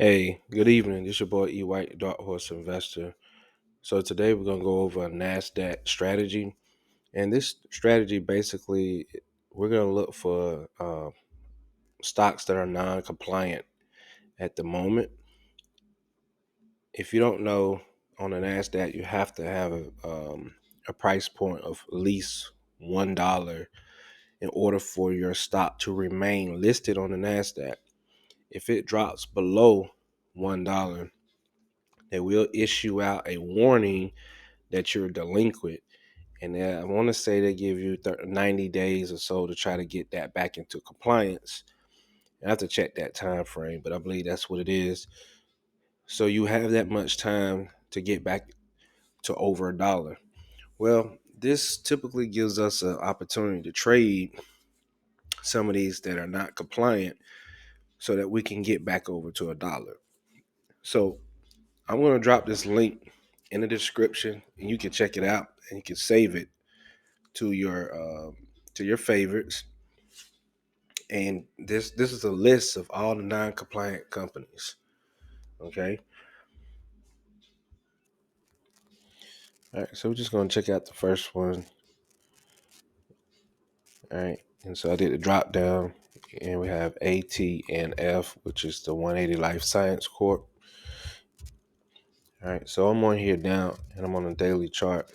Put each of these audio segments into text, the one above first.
Hey, good evening. This your boy E White, Dark Horse Investor. So today we're gonna go over a Nasdaq strategy, and this strategy basically we're gonna look for stocks that are non-compliant at the moment. If you don't know, on the Nasdaq you have to have a price point of at least $1 in order for your stock to remain listed on the Nasdaq. If it drops below $1, they will issue out a warning that you're delinquent. And I want to say they give you 90 days or so to try to get that back into compliance. I have to check that time frame, but I believe that's what it is. So you have that much time to get back to over $1. Well, this typically gives us an opportunity to trade some of these that are not compliant so that we can get back over to $1. So I'm going to drop this link in the description and you can check it out and you can save it to your favorites. And this is a list of all the non-compliant companies. Okay. All right. So we're just gonna check out the first one. All right. And so I did the drop down, and we have AT&F, which is the 180 Life Science Corp. All right. So I'm on here down, and I'm on a daily chart,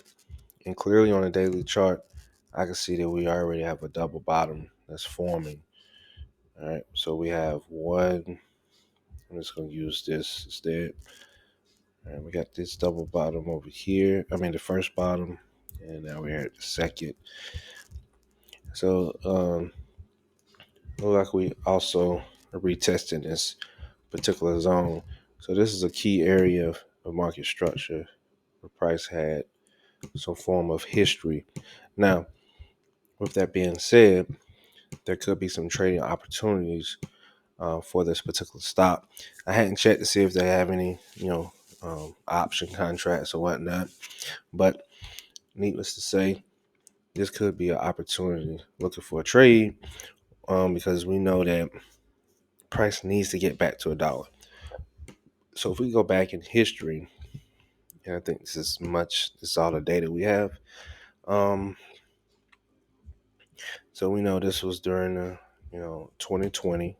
and clearly on a daily chart, I can see that we already have a double bottom that's forming. All right. So we have one. I'm just gonna use this instead. And we got this double bottom over here. I mean, the first bottom, and now we're at the second. So, look like we also are retesting this particular zone. So this is a key area of market structure where price had some form of history. Now, with that being said, there could be some trading opportunities for this particular stock. I hadn't checked to see if they have any, option contracts or whatnot, but needless to say, this could be an opportunity looking for a trade because we know that price needs to get back to $1. So if we go back in history, and I think this is all the data we have. So we know this was during the 2020,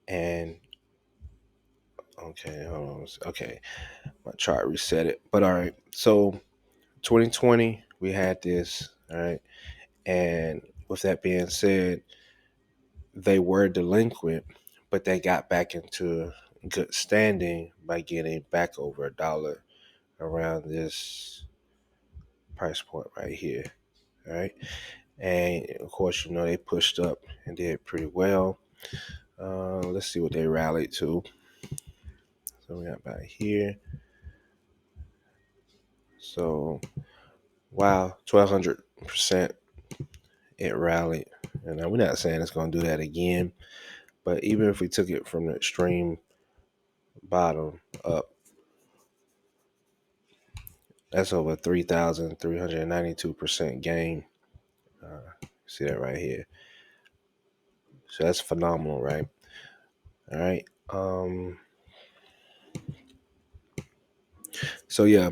and okay, hold on, okay, my chart reset it. But all right, so 2020 we had this, all right, and with that being said, they were delinquent, but they got back into good standing by getting back over $1 around this price point right here. All right. And of course, they pushed up and did pretty well. Let's see what they rallied to. So we got about here. So, wow, 1,200% it rallied. And now we're not saying it's going to do that again, but even if we took it from the extreme bottom up, that's over 3,392% gain. See that right here. So that's phenomenal, right? All right. So yeah.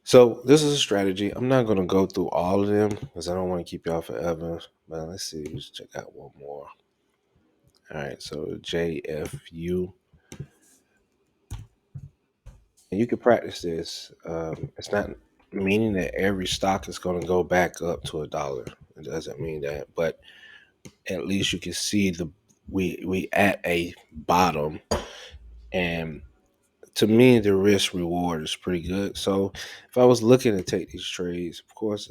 So this is a strategy. I'm not gonna go through all of them because I don't want to keep y'all forever. But let's see. Let's check out one more. All right. So JFU. And you can practice this. It's not meaning that every stock is going to go back up to $1. It doesn't mean that, but at least you can see we at a bottom, and to me the risk reward is pretty good. So if I was looking to take these trades, of course,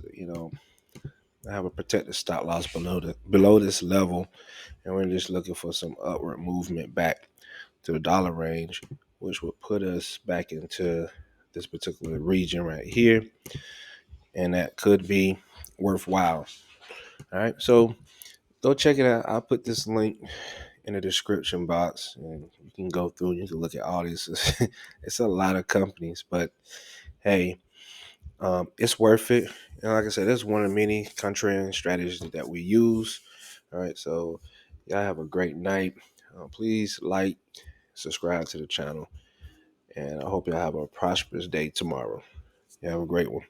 I have a protected stop loss below this level, and we're just looking for some upward movement back to the dollar range, which would put us back into this particular region right here, and that could be worthwhile. All right, so go check it out. I'll put this link in the description box, and you can go through and you can look at all these. It's a lot of companies, but hey, it's worth it. And like I said, it's one of the many contrarian strategies that we use. All right, so y'all have a great night. Please like, subscribe to the channel, and I hope y'all have a prosperous day tomorrow. You have a great one.